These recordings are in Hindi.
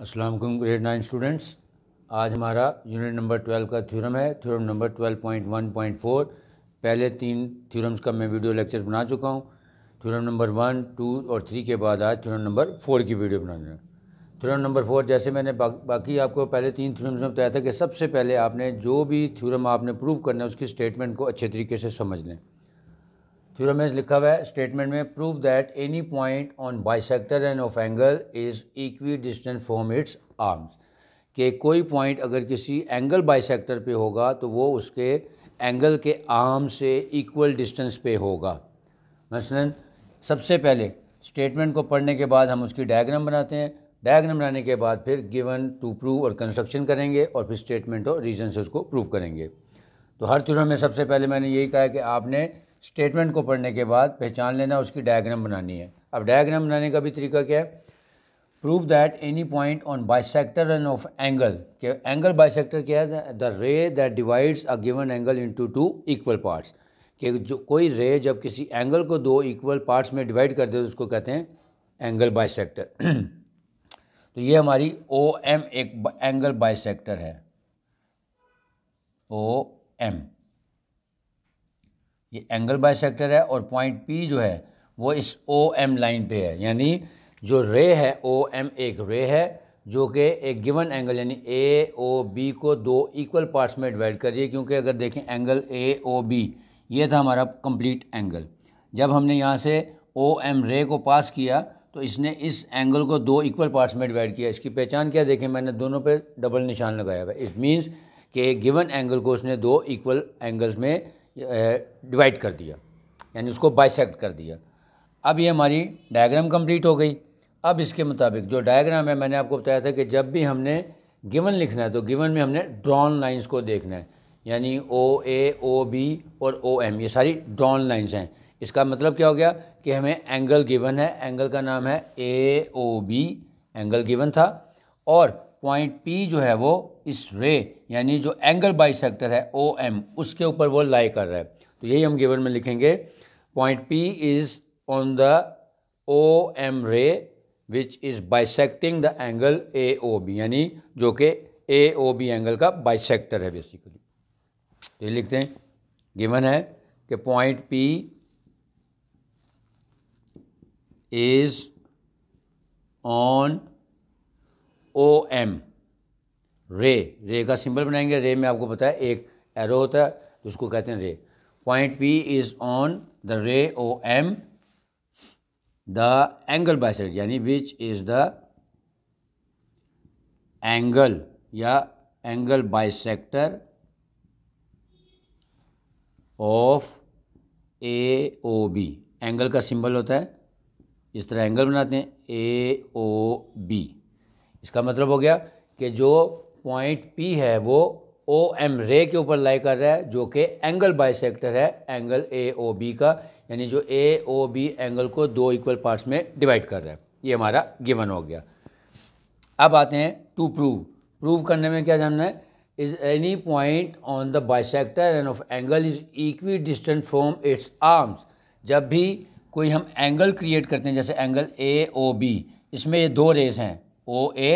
अस्सलाम वालेकुम ग्रेड 9 स्टूडेंट्स। आज हमारा यूनिट नंबर 12 का थ्योरम है, थ्योरम नंबर 12.1.4। पहले 3 थ्योरम्स का मैं वीडियो लेक्चर्स बना चुका हूँ। थ्योरम नंबर 1, 2 और 3 के बाद आज थ्योरम नंबर 4 की वीडियो बना रहे हैं। थ्योरम नंबर 4 जैसे मैंने बाकी आपको पहले 3 थ्योरम्स में बताया था कि सबसे पहले आपने जो भी थ्योरम आपने प्रूव करना है उसकी स्टेटमेंट को अच्छे तरीके से समझ लें। थ्योरम में लिखा हुआ है स्टेटमेंट में, prove that any point on bisector end of angle is equi distant from its arms, कि कोई पॉइंट अगर किसी एंगल बाइसेक्टर पे होगा तो वो उसके एंगल के आर्म से इक्वल डिस्टेंस पे होगा। मसलन सबसे पहले स्टेटमेंट को पढ़ने के बाद हम उसकी डायग्राम बनाते हैं। डायग्राम बनाने के बाद फिर गिवन टू प्रूव और कंस्ट्रक्शन करेंगे और फिर स्टेटमेंट और रीजन से उसको प्रूव करेंगे। तो हर थ्योरम में सबसे पहले मैंने यही कहा कि आपने स्टेटमेंट को पढ़ने के बाद पहचान लेना, उसकी डायग्राम बनानी है। अब डायग्राम बनाने का भी तरीका क्या है? Prove that any point on bisector end of angle, के एंगल बाइसेक्टर क्या है? द रे that divides a given angle into 2 equal parts, कि जो कोई रे जब किसी एंगल को 2 इक्वल पार्ट्स में डिवाइड कर दे तो उसको कहते हैं एंगल बाइसेक्टर। तो ये हमारी OM एक एंगल बाइसेक्टर है, OM ये एंगल बाइसेक्टर है। और पॉइंट P जो है वो इस OM लाइन पे है, यानी जो रे है OM एक रे है जो कि एक गिवन एंगल यानी AOB को 2 इक्वल पार्ट्स में डिवाइड कर रही है। क्योंकि अगर देखें एंगल AOB ये था हमारा कंप्लीट एंगल। जब हमने यहाँ से OM रे को पास किया तो इसने इस एंगल को 2 इक्वल पार्ट्स में डिवाइड किया। इसकी पहचान क्या देखें, मैंने दोनों पे डबल निशान लगाया हुआ है। इट मीन्स कि गिवन एंगल को उसने 2 इक्वल एंगल्स में डिवाइड कर दिया, यानी उसको बाइसेक्ट कर दिया। अब ये हमारी डायग्राम कंप्लीट हो गई। अब इसके मुताबिक जो डायग्राम है, मैंने आपको बताया था कि जब भी हमने गिवन लिखना है तो गिवन में हमने ड्रॉन लाइंस को देखना है, यानी OA, OB और OM ये सारी ड्रॉन लाइंस हैं। इसका मतलब क्या हो गया कि हमें एंगल गिवन है, एंगल का नाम है AOB, एंगल गिवन था। और पॉइंट P जो है वो इस रे यानी जो एंगल बाइसेक्टर है OM उसके ऊपर वो लाई कर रहा है। तो यही हम गिवन में लिखेंगे, point P is on the OM रे which is bisecting the angle AOB, यानी जो कि AOB एंगल का बाइसेक्टर है बेसिकली। तो ये लिखते हैं, गिवन है कि point P is on OM रे का सिंबल बनाएंगे। रे में आपको पता है एक एरो होता है तो उसको कहते हैं रे। Point P is on the ray OM the angle bisector, यानी विच इज़ द एंगल या angle bisector of AOB। Angle का सिंबल होता है, इस तरह एंगल बनाते हैं AOB। इसका मतलब हो गया कि जो पॉइंट P है वो OM रे के ऊपर लाई कर रहा है जो कि एंगल बाइसेक्टर है एंगल AOB का, यानी जो AOB एंगल को 2 इक्वल पार्ट्स में डिवाइड कर रहा है। ये हमारा गिवन हो गया। अब आते हैं टू प्रूव करने में क्या जानना है? Is any point on the bisector end of angle is equi distant from its arms. जब भी कोई हम एंगल क्रिएट करते हैं, जैसे एंगल AOB, इसमें ये 2 रेस हैं OA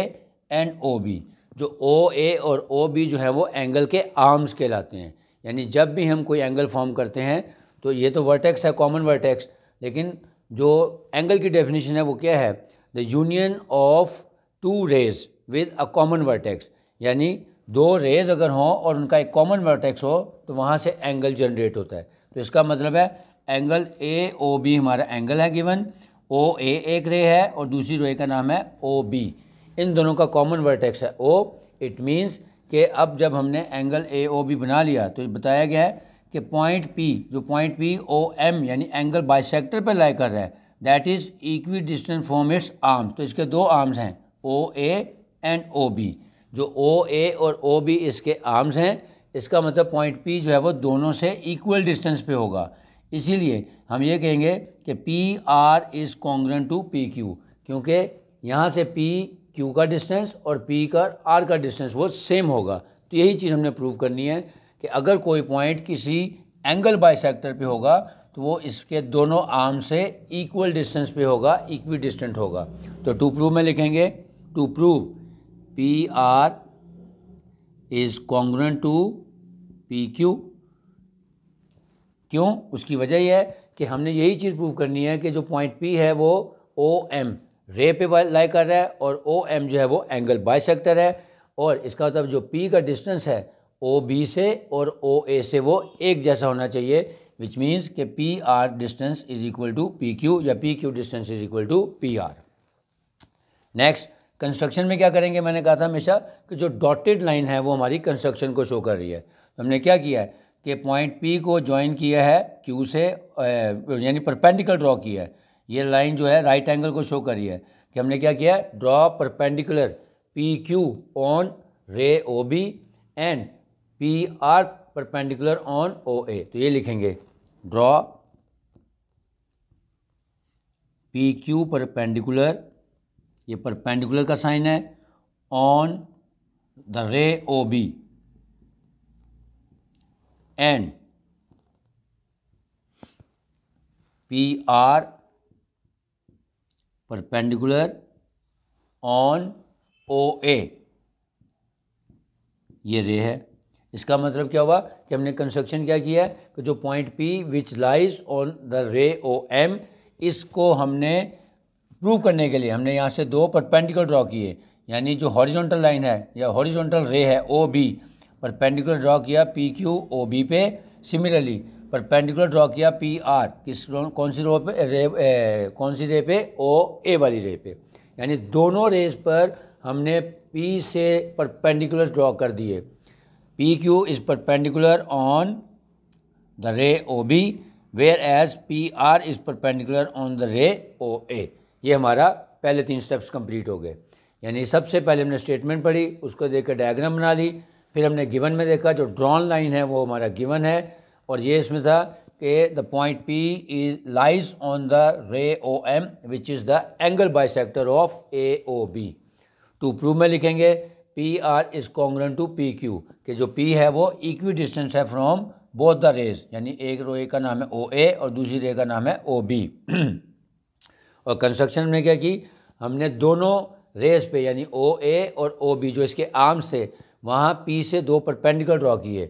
एंड OB। जो OA और OB जो है वो एंगल के आर्म्स कहलाते हैं। यानी जब भी हम कोई एंगल फॉर्म करते हैं तो ये तो वर्टेक्स है, कॉमन वर्टेक्स, लेकिन जो एंगल की डेफिनेशन है वो क्या है? The union of 2 rays with a common vertex, यानी 2 रेज अगर हों और उनका एक कॉमन वर्टेक्स हो तो वहाँ से एंगल जनरेट होता है। तो इसका मतलब है एंगल AOB हमारा एंगल है गिवन, OA एक रे है और दूसरी रे का नाम है OB। इन दोनों का कॉमन वर्टेक्स है O। इट मीन्स कि अब जब हमने एंगल AOB बना लिया तो बताया गया है कि पॉइंट P, जो पॉइंट P OM यानी एंगल बाइसेक्टर पर लाई कर रहा है, that is equi distant from its arms. तो इसके 2 आर्म्स हैं OA एंड OB। जो OA और OB इसके आर्म्स हैं, इसका मतलब पॉइंट P जो है वो दोनों से इक्वल डिस्टेंस पे होगा। इसीलिए हम ये कहेंगे कि PR is congruent to PQ, क्योंकि यहाँ से PQ का डिस्टेंस और P का R का डिस्टेंस वो सेम होगा। तो यही चीज़ हमने प्रूव करनी है कि अगर कोई पॉइंट किसी एंगल बाइसेक्टर पे होगा तो वो इसके दोनों आर्म से इक्वल डिस्टेंस पे होगा, इक्वी डिस्टेंट होगा। तो टू प्रूव में लिखेंगे, to prove P R is congruent to P Q. क्यों? उसकी वजह यह है कि हमने यही चीज़ प्रूव करनी है कि जो पॉइंट पी है वो ओ एम रे पे लाई कर रहा है और ओ एम जो है वो एंगल बाइसेक्टर है, और इसका मतलब जो पी का डिस्टेंस है ओ बी से और ओ ए से वो एक जैसा होना चाहिए, विच मीन्स कि P R distance is equal to P Q या P Q distance is equal to P R. Next, construction में क्या करेंगे? मैंने कहा था हमेशा कि जो डॉटेड लाइन है वो हमारी कंस्ट्रक्शन को शो कर रही है। तो हमने क्या किया है कि पॉइंट पी को ज्वाइन किया है क्यू से, यानी परपेंडिकुलर ड्रॉ किया है। ये लाइन जो है राइट एंगल को शो कर रही है कि हमने क्या किया है, draw perpendicular P Q on ray O B and P R perpendicular on O A. तो ये लिखेंगे ड्रॉ पी क्यू परपेंडिकुलर, ये परपेंडिकुलर का साइन है, on the ray O B and P R perpendicular on O A. ये रे है। इसका मतलब क्या हुआ कि हमने कंस्ट्रक्शन क्या किया है कि जो point P which lies on the ray O M, इसको हमने प्रूव करने के लिए हमने यहाँ से दो परपेंडिकुलर ड्रॉ किए, यानी जो हॉरिजॉन्टल लाइन है या हॉरिजॉन्टल रे है ओ बी, परपेंडिकुलर ड्रॉ किया पी क्यू ओ बी पे। सिमिलरली परपेंडिकुलर ड्रॉ किया पी आर कौन सी रो पे, कौन सी रे पे, ओ ए वाली रे पे। यानी दोनों रेस पर हमने पी से परपेंडिकुलर ड्रॉ कर दिए। P Q is perpendicular on the ray O B whereas P R is perpendicular on the ray O A. ये हमारा पहले 3 स्टेप्स कंप्लीट हो गए। यानी सबसे पहले हमने स्टेटमेंट पढ़ी, उसको देखकर डायग्राम बना ली, फिर हमने गिवन में देखा जो ड्रॉन लाइन है वो हमारा गिवन है, और ये इसमें था कि the point P is lies on the ray O M which is the angle bisector of A O B. To prove में लिखेंगे P R is congruent to P Q, कि जो पी है वो इक्वी डिस्टेंस है फ्रॉम बोथ द रेज, यानी एक रो ए का नाम है ओ ए और दूसरी रे का नाम है ओ बी। और कंस्ट्रक्शन में क्या की, हमने दोनों रेस पे यानी ओ ए और ओ बी जो इसके आर्म्स थे वहाँ पी से दो परपेंडिकुलर ड्रॉ किए,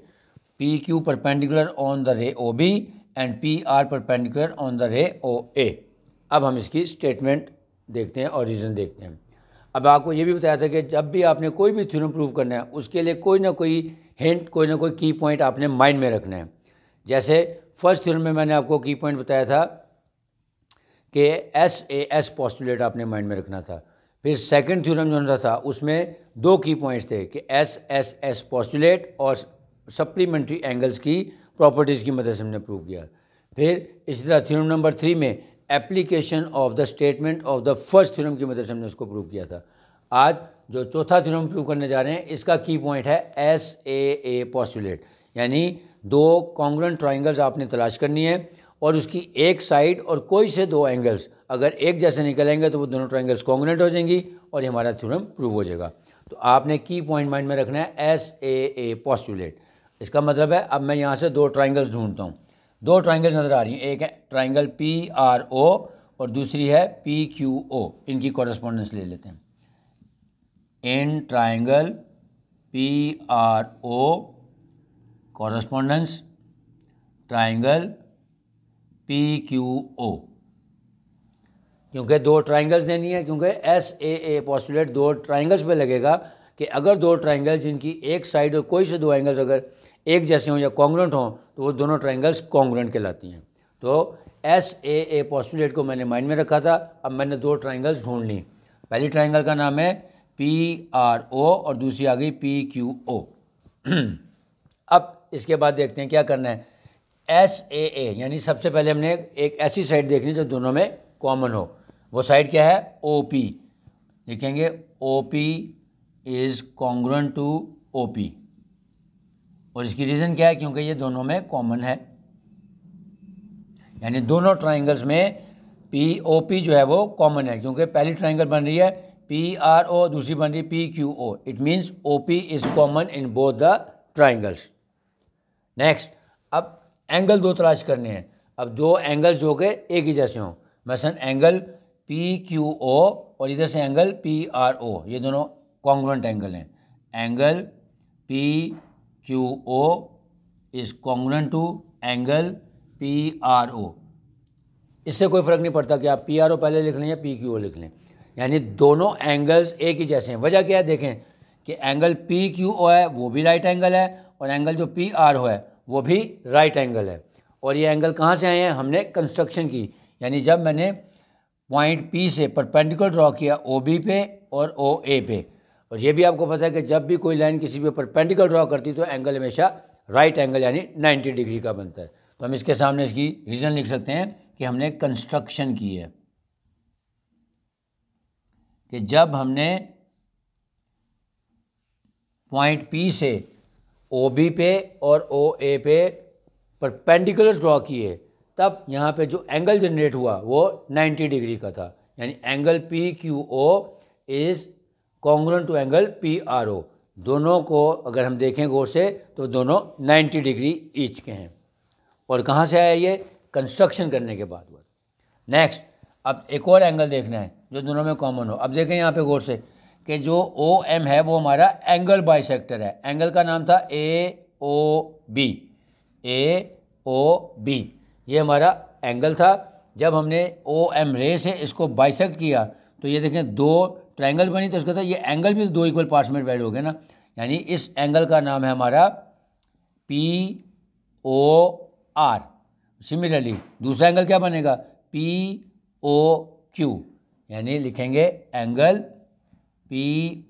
P Q perpendicular on the ray O B and P R perpendicular on the ray O ए। अब हम इसकी स्टेटमेंट देखते हैं और रीज़न देखते हैं। अब आपको ये भी बताया था कि जब भी आपने कोई भी थ्योरम प्रूव करना है उसके लिए कोई ना कोई हिंट, कोई ना कोई की पॉइंट आपने माइंड में रखना है। जैसे फर्स्ट थ्योरम में मैंने आपको की पॉइंट बताया था कि एस ए एस पोस्टुलेट आपने माइंड में रखना था। फिर सेकंड थ्योरम जो था उसमें 2 की पॉइंट्स थे कि एस एस एस पोस्टुलेट और सप्लीमेंट्री एंगल्स की प्रॉपर्टीज़ की मदद से हमने प्रूव किया। फिर इसी तरह थ्योरम नंबर 3 में application of the statement of the first theorem की मदद से हमने उसको प्रूव किया था। आज जो चौथा थ्योरम प्रूव करने जा रहे हैं इसका की पॉइंट है एस ए पोस्टुलेट, यानी 2 कॉन्ग्रुएंट ट्राइंगल्स आपने तलाश करनी है और उसकी एक साइड और कोई से 2 एंगल्स अगर एक जैसे निकलेंगे तो वो दोनों ट्राइंगल्स कॉन्ग्रुएंट हो जाएंगी और ये हमारा थ्योरम प्रूव हो जाएगा। तो आपने की पॉइंट माइंड में रखना है एस ए पोस्टुलेट। इसका मतलब है अब मैं यहाँ से 2 ट्राइंगल्स ढूंढता हूँ, 2 ट्राइंगल्स नज़र आ रही हैं, एक है ट्राइंगल पी आर ओ और दूसरी है पी क्यू ओ। इनकी कॉरेस्पॉन्डेंस ले लेते हैं। In triangle P R O correspondence triangle P Q O, क्योंकि 2 ट्राइंगल्स देनी है, क्योंकि एस ए पोस्टुलेट 2 ट्राइंगल्स पे लगेगा कि अगर 2 ट्राइंगल्स जिनकी एक साइड और कोई से 2 एंगल्स अगर एक जैसे हों या कॉन्ग्रुएंट हों तो वो दोनों ट्राइंगल्स कॉन्ग्रुएंट कहलाती हैं। तो एस ए पोस्टुलेट को मैंने माइंड में रखा था। अब मैंने 2 ट्राइंगल्स ढूंढ ली। पहली ट्राइंगल का नाम है पी आर ओ और दूसरी आ गई पी क्यू ओ। अब इसके बाद देखते हैं क्या करना है। एस ए यानी सबसे पहले हमने एक ऐसी साइड देखनी जो दोनों में कॉमन हो। वो साइड क्या है, ओ पी। लिखेंगे O P is congruent to O P, और इसकी रीज़न क्या है, क्योंकि ये दोनों में कॉमन है, यानी दोनों ट्राइंगल्स में पी ओ पी जो है वो कॉमन है, क्योंकि पहली ट्राइंगल बन रही है पी आर ओ, दूसरी बन रही है P Q O. It means O P is common in both the triangles. Next, अब एंगल 2 तलाश करने हैं। अब 2 एंगल्स जो के एक ही जैसे हों, मसलन एंगल पी क्यू ओ और इधर से एंगल पी आर ओ, ये दोनों कॉन्ग्रुएंट एंगल हैं। Angle P Q O is congruent to angle P R O. इससे कोई फ़र्क नहीं पड़ता कि आप पी आर ओ पहले लिख लें या पी क्यू ओ लिख लें, यानी दोनों एंगल्स एक ही जैसे हैं। वजह क्या है, देखें कि एंगल पी क्यू ओ है वो भी राइट एंगल है और एंगल जो पी आर ओ है वो भी राइट एंगल है। और ये एंगल कहाँ से आए हैं, हमने कंस्ट्रक्शन की, यानी जब मैंने पॉइंट पी से परपेंडिकुलर ड्रॉ किया ओ बी पे और ओ ए पे। और ये भी आपको पता है कि जब भी कोई लाइन किसी पे परपेंडिकुलर ड्रॉ करती है तो एंगल हमेशा राइट एंगल यानी 90 डिग्री का बनता है। तो हम इसके सामने इसकी रीज़न लिख सकते हैं कि हमने कंस्ट्रक्शन की है, कि जब हमने पॉइंट पी से ओ बी पे और ओ ए पे परपेंडिकुलर ड्रॉ किए तब यहाँ पे जो एंगल जनरेट हुआ वो 90 डिग्री का था, यानी angle P Q O is congruent to angle P R O. दोनों को अगर हम देखें गौर से तो दोनों 90 डिग्री ईच के हैं। और कहाँ से आया ये, कंस्ट्रक्शन करने के बाद। नेक्स्ट अब एक और एंगल देखना है जो दोनों में कॉमन हो। अब देखें यहाँ पे गौर से कि जो ओ एम है वो हमारा एंगल बाइसेक्टर है। एंगल का नाम था ए ओ बी, ए ओ बी ये हमारा एंगल था। जब हमने ओ एम रे से इसको बाइसेक्ट किया तो ये देखें दो ट्रायंगल बनी, तो इसका था ये एंगल भी दो इक्वल पार्ट्स में डिवाइड हो गए ना, यानी इस एंगल का नाम है हमारा पी ओ आर। सिमिलरली दूसरा एंगल क्या बनेगा, पी ओ क्यू, यानी लिखेंगे एंगल पी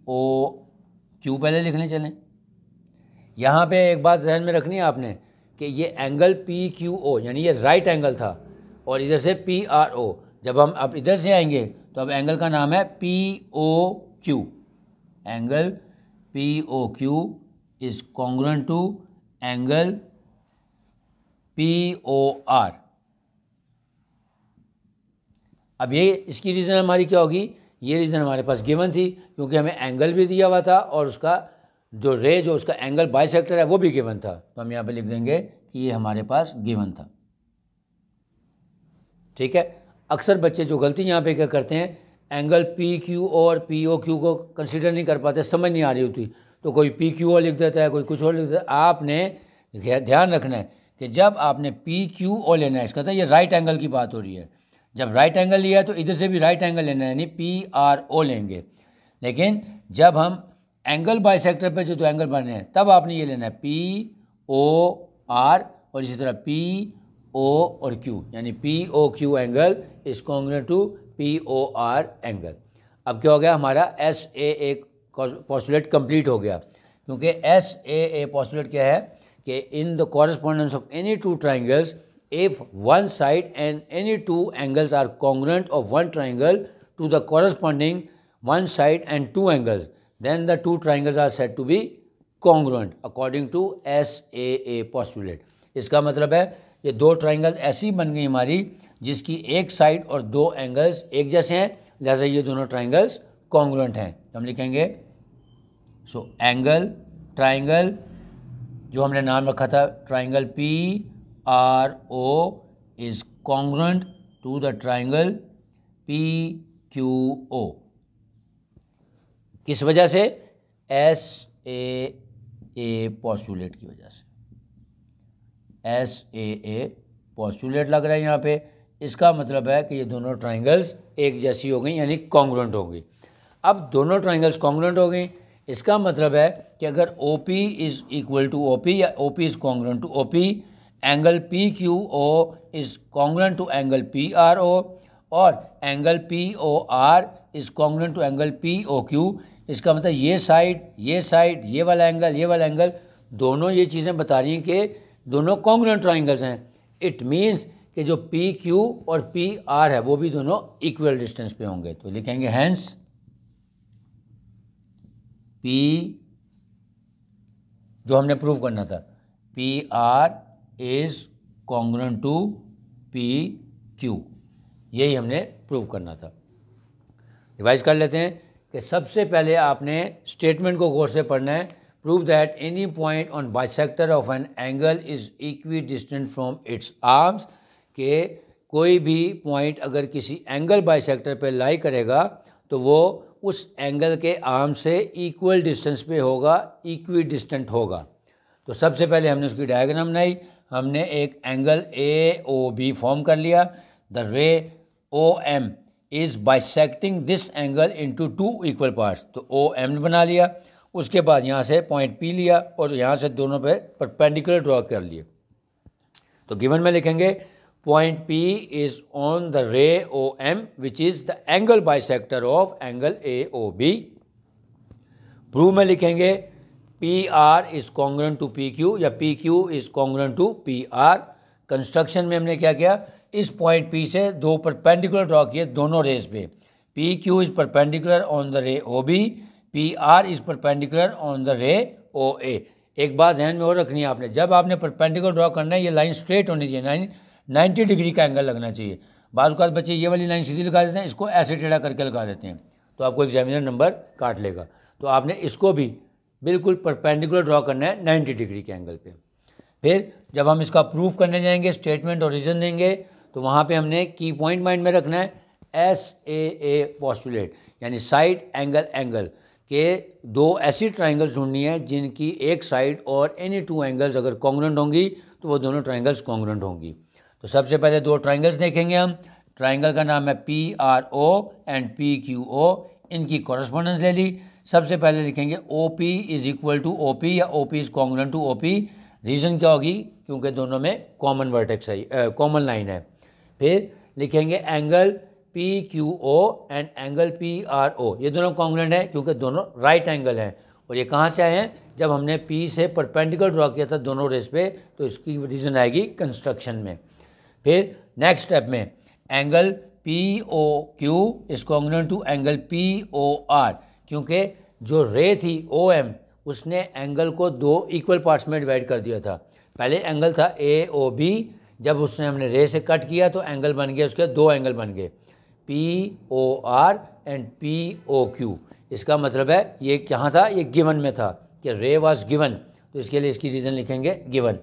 ओ क्यू पहले लिखने चलें। यहाँ पे एक बात ध्यान में रखनी है आपने कि ये एंगल पी क्यू ओ यानी ये राइट एंगल था और इधर से पी आर ओ। जब हम अब इधर से आएंगे तो अब एंगल का नाम है P O Q. Angle P O Q is congruent to angle P O R. अब ये इसकी रीज़न हमारी क्या होगी, ये रीज़न हमारे पास गिवन थी क्योंकि हमें एंगल भी दिया हुआ था और उसका जो रे जो उसका एंगल बाइसेक्टर है वो भी गिवन था। तो हम यहाँ पे लिख देंगे कि ये हमारे पास गिवन था। ठीक है, अक्सर बच्चे जो गलती यहाँ पे क्या करते हैं, एंगल पी क्यू और पी ओ क्यू को कंसिडर नहीं कर पाते, समझ नहीं आ रही होती तो कोई पी क्यू ओ लिख देता है, कोई कुछ और लिख देता है। आपने ध्यान रखना है कि जब आपने पी क्यू ओ लेना है, इसका था ये राइट एंगल की बात हो रही है। जब राइट एंगल लिया है तो इधर से भी राइट एंगल लेना है यानी पी आर ओ लेंगे। लेकिन जब हम एंगल बाइसेक्टर पे जो दो एंगल बने हैं तब आपने ये लेना है पी ओ आर और इसी तरह पी ओ और क्यू, यानी P O Q angle is congruent to P O R angle. अब क्या हो गया, हमारा एस ए पोस्टुलेट कंप्लीट हो गया, क्योंकि एस ए पोस्टुलेट क्या है कि in the correspondence of any two triangles if one side and any two angles are congruent of one triangle to the corresponding one side and two angles, then the two triangles are said to be congruent according to SAA postulate। इसका मतलब है ये दो ट्राइंगल्स ऐसी बन गई हमारी जिसकी एक साइड और दो एंगल्स एक जैसे हैं, लिहाजा ये दोनों ट्राइंगल्स कॉन्ग्रुएंट हैं। हम लिखेंगे सो एंगल ट्राइंगल जो हमने नाम रखा था triangle P R O is congruent to the triangle P Q O. किस वजह से, एस ए पोस्टुलेट की वजह से। एस ए पोस्टुलेट लग रहा है यहाँ पे, इसका मतलब है कि ये दोनों ट्राइंगल्स एक जैसी हो गई यानी कॉन्ग्रुएंट हो गई। अब दोनों ट्राइंगल्स कॉन्ग्रुएंट हो गई, इसका मतलब है कि अगर O P is equal to O P या O P is congruent to O P, angle P Q O is congruent to angle P R O और angle P O R is congruent to angle P O Q. इसका मतलब ये साइड ये वाला एंगल दोनों ये चीज़ें बता रही हैं कि दोनों कॉन्ग्रुएंट ट्राइंगल्स हैं। इट मीन्स कि जो पी क्यू और पी आर है वो भी दोनों इक्वल डिस्टेंस पे होंगे। तो लिखेंगे हैंस पी जो हमने प्रूव करना था P R is congruent to P Q, यही हमने प्रूव करना था। रिवाइज कर लेते हैं कि सबसे पहले आपने स्टेटमेंट को गौर से पढ़ना है। Prove that any point on bisector of an angle is equi distant from its arms, के कोई भी पॉइंट अगर किसी एंगल बाइसेक्टर पे लाई करेगा तो वो उस एंगल के आर्म से इक्वल डिस्टेंस पे होगा, इक्वी डिस्टेंट होगा। तो सबसे पहले हमने उसकी डायग्राम बनाई, हमने एक एंगल AOB फॉर्म कर लिया। The ray OM is bisecting this angle into 2 equal parts, तो OM बना लिया। उसके बाद यहाँ से पॉइंट P लिया और यहाँ से दोनों पे परपेंडिकुलर ड्रॉ कर लिए। तो गिवन में लिखेंगे point P is on the ray OM which is the angle bisector of angle AOB। Prove में लिखेंगे PR is congruent to PQ या PQ is congruent to PR। Construction में हमने क्या किया, इस पॉइंट P से दो परपेंडिकुलर ड्रॉ किए दोनों रेज पे। PQ is perpendicular on the रे OB, PR is perpendicular on the रे OA। एक बात ध्यान में और रखनी है आपने, जब आपने परपेंडिकुलर ड्रॉ करना है ये लाइन स्ट्रेट होनी चाहिए, 90 डिग्री का एंगल लगना चाहिए। बाज़ औक़ात बच्चे ये वाली लाइन सीधी लगा देते हैं, इसको ऐसे टेढ़ा करके लगा देते हैं, तो आपको एग्जामिनर नंबर काट लेगा। तो आपने इसको भी बिल्कुल परपेंडिकुलर ड्रॉ करना है 90 डिग्री के एंगल पे। फिर जब हम इसका प्रूफ करने जाएंगे, स्टेटमेंट और रीज़न देंगे, तो वहाँ पे हमने की पॉइंट माइंड में रखना है SAA पोस्टुलेट, यानी साइड एंगल एंगल के दो ऐसी ट्राइंगल्स ढूंढनी है जिनकी एक साइड और एनी टू एंगल्स अगर कॉन्ग्रुएंट होंगी तो वो दोनों ट्राइंगल्स कॉन्ग्रुएंट होंगी। तो सबसे पहले दो ट्राइंगल्स देखेंगे हम। ट्राइंगल का नाम है PRO एंड PQO, इनकी कॉरस्पॉन्डेंस ले ली। सबसे पहले लिखेंगे OP is equal to OP या OP is congruent to OP। Reason क्या होगी, क्योंकि दोनों में कॉमन वर्टेक्स है, कॉमन लाइन है। फिर लिखेंगे angle PQO and angle PRO, ये दोनों कॉन्ग्रुएंट है क्योंकि दोनों राइट एंगल हैं। और ये कहाँ से आए हैं, जब हमने P से परपेंडिकुलर ड्रॉ किया था दोनों रेस पे, तो इसकी रीज़न आएगी कंस्ट्रक्शन में। फिर नेक्स्ट स्टेप में angle POQ is congruent to angle POR, क्योंकि जो रे थी OM उसने एंगल को दो इक्वल पार्ट्स में डिवाइड कर दिया था। पहले एंगल था AOB, जब उसने हमने रे से कट किया तो एंगल बन गया, उसके दो एंगल बन गए POR एंड POQ। इसका मतलब है ये कहाँ था, ये गिवन में था कि रे वाज गिवन, तो इसके लिए इसकी रीज़न लिखेंगे गिवन।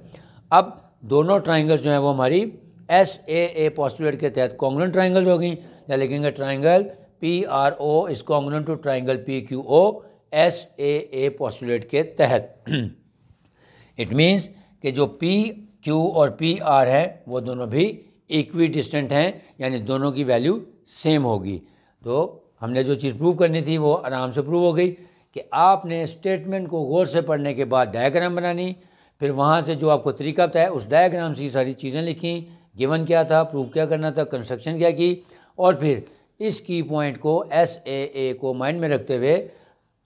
अब दोनों ट्राइंगल्स जो हैं वो हमारी SAA पोस्टुलेट के तहत कॉन्ग्रुएंट ट्राइंगल्स हो गई। या लिखेंगे triangle PRO is congruent to triangle PQO SAA postulate के तहत। इट मीन्स कि जो PQ और PR है वो दोनों भी इक्वी डिस्टेंट हैं, यानी दोनों की वैल्यू सेम होगी। तो हमने जो चीज़ प्रूव करनी थी वो आराम से प्रूव हो गई कि आपने स्टेटमेंट को गौर से पढ़ने के बाद डायग्राम बनानी, फिर वहाँ से जो आपको तरीका बताया उस डायग्राम से सारी चीज़ें लिखी, गिवन क्या था, प्रूव क्या करना था, कंस्ट्रक्शन क्या की, और फिर इस की पॉइंट को SAA को माइंड में रखते हुए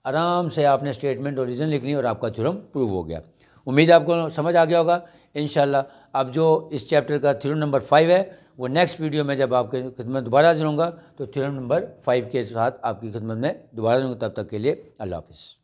आराम से आपने स्टेटमेंट और रीज़न लिखनी और आपका थ्योरम प्रूव हो गया। उम्मीद आपको समझ आ गया होगा इंशाल्लाह। अब जो इस चैप्टर का थ्योरम नंबर 5 है वो नेक्स्ट वीडियो में जब आपके खिदमत दोबारा हाजिर होऊंगा तो थ्योरम नंबर 5 के साथ आपकी खिदमत में दोबारा रहूँगा। तब तक के लिए अल्लाह हाफ़िज़।